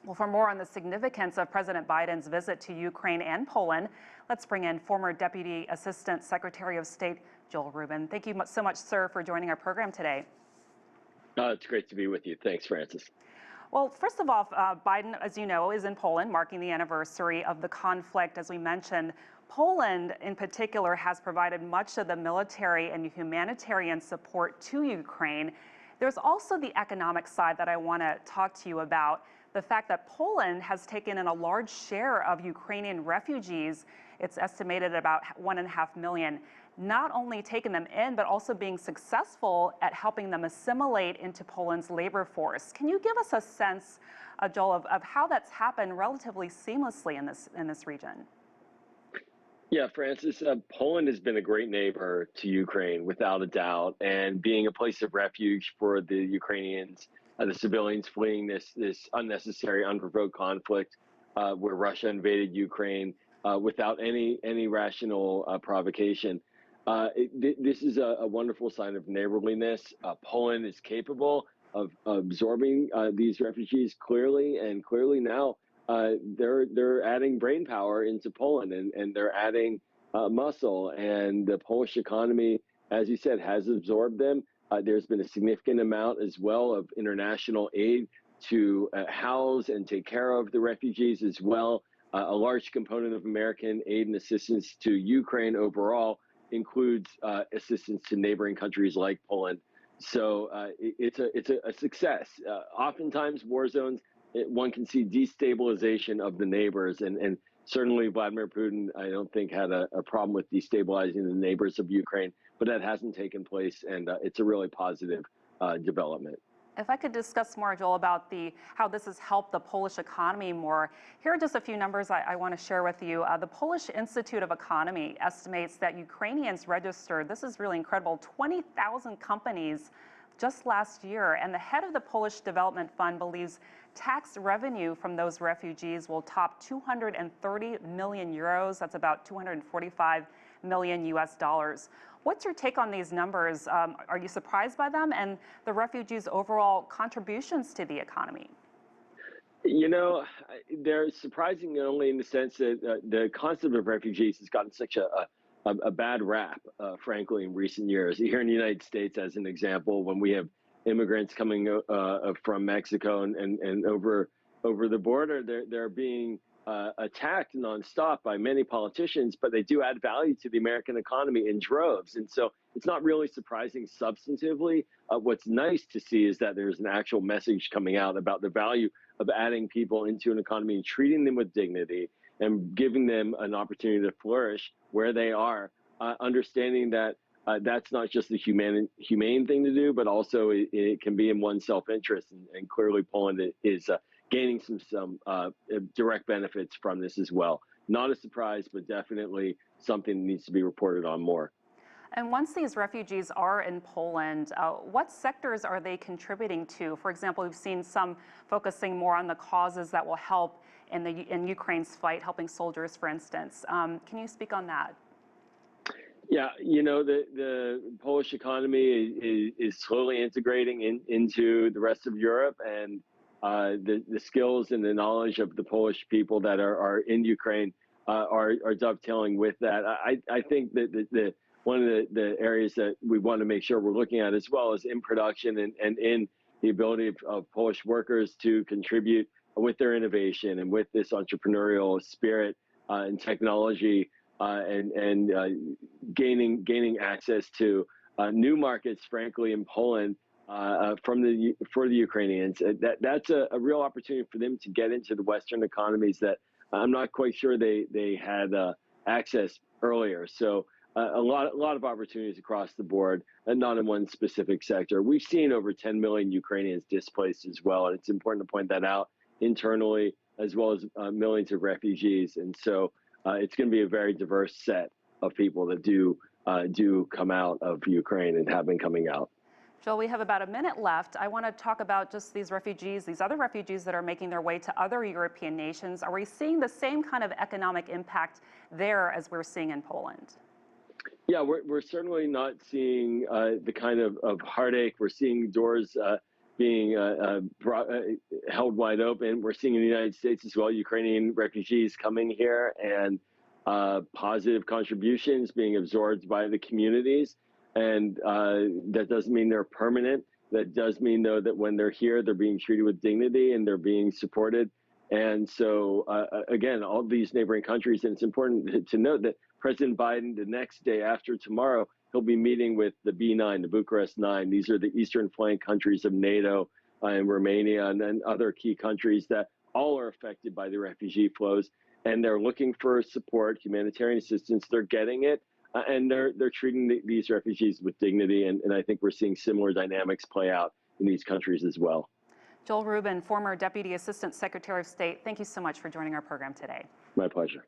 Well, for more on the significance of President Biden's visit to Ukraine and Poland, let's bring in former Deputy Assistant Secretary of State Joel Rubin. Thank you so much, sir, for joining our program today. It's great to be with you. Thanks, Francis. Well, first of all, Biden, as you know, is in Poland, marking the anniversary of the conflict. As we mentioned, Poland in particular has provided much of the military and humanitarian support to Ukraine. There's also the economic side that I want to talk to you about. The fact that Poland has taken in a large share of Ukrainian refugees, it's estimated at about 1.5 million, not only taking them in, but also being successful at helping them assimilate into Poland's labor force. Can you give us a sense, Joel, of how that's happened relatively seamlessly in this region? Yeah, Francis, Poland has been a great neighbor to Ukraine, without a doubt, and being a place of refuge for the Ukrainians, the civilians fleeing this unnecessary, unprovoked conflict where Russia invaded Ukraine without any rational provocation. This is a wonderful sign of neighborliness. Poland is capable of absorbing these refugees clearly, and clearly now they're adding brain power into Poland, and they're adding muscle. And the Polish economy, as you said, has absorbed them. There's been a significant amount as well of international aid to house and take care of the refugees as well. A large component of American aid and assistance to Ukraine overall includes assistance to neighboring countries like Poland. So it's a success. Oftentimes, war zones, one can see destabilization of the neighbors, and certainly Vladimir Putin, I don't think, had a problem with destabilizing the neighbors of Ukraine, but that hasn't taken place, and it's a really positive development. If I could discuss more, Joel, about how this has helped the Polish economy more. Here are just a few numbers I want to share with you. The Polish Institute of Economy estimates that Ukrainians registered, this is really incredible, 20,000 companies just last year. And the head of the Polish Development Fund believes tax revenue from those refugees will top 230 million euros. That's about 245 million US dollars. What's your take on these numbers? Are you surprised by them and the refugees' overall contributions to the economy? You know, they're surprising only in the sense that the concept of refugees has gotten such a bad rap, frankly, in recent years. Here in the United States, as an example, when we have immigrants coming from Mexico and over the border, they're being attacked nonstop by many politicians, but they do add value to the American economy in droves. And so it's not really surprising substantively. What's nice to see is that there's an actual message coming out about the value of adding people into an economy and treating them with dignity and giving them an opportunity to flourish where they are, understanding that that's not just the humane thing to do, but also it can be in one's self-interest. And clearly Poland is gaining some direct benefits from this as well. Not a surprise, but definitely something that needs to be reported on more. And once these refugees are in Poland, what sectors are they contributing to? For example, we've seen some focusing more on the causes that will help in Ukraine's fight, helping soldiers, for instance. Can you speak on that? Yeah, you know, the Polish economy is slowly integrating into the rest of Europe, and the skills and the knowledge of the Polish people that are in Ukraine are dovetailing with that. I think that one of the areas that we want to make sure we're looking at as well is in production and in the ability of Polish workers to contribute with their innovation and with this entrepreneurial spirit and technology and gaining access to new markets, frankly, in Poland. For the Ukrainians, that's a real opportunity for them to get into the Western economies that I'm not quite sure they had access earlier. So a lot of opportunities across the board, and not in one specific sector. We've seen over 10 million Ukrainians displaced as well, and it's important to point that out internally, as well as millions of refugees. And so it's going to be a very diverse set of people that do come out of Ukraine and have been coming out. Joel, we have about a minute left. I want to talk about just these refugees, these other refugees that are making their way to other European nations. Are we seeing the same kind of economic impact there as we're seeing in Poland? Yeah, we're certainly not seeing the kind of heartache. We're seeing doors held wide open. We're seeing in the United States as well, Ukrainian refugees coming here and positive contributions being absorbed by the communities. And that doesn't mean they're permanent. That does mean, though, that when they're here, they're being treated with dignity and they're being supported. And so, again, all these neighboring countries, and it's important to note that President Biden, the next day after tomorrow, he'll be meeting with the B9, the Bucharest 9. These are the eastern flank countries of NATO and Romania and other key countries that all are affected by the refugee flows. And they're looking for support, humanitarian assistance. They're getting it. And they're treating these refugees with dignity. And I think we're seeing similar dynamics play out in these countries as well. Joel Rubin, former Deputy Assistant Secretary of State, thank you so much for joining our program today. My pleasure.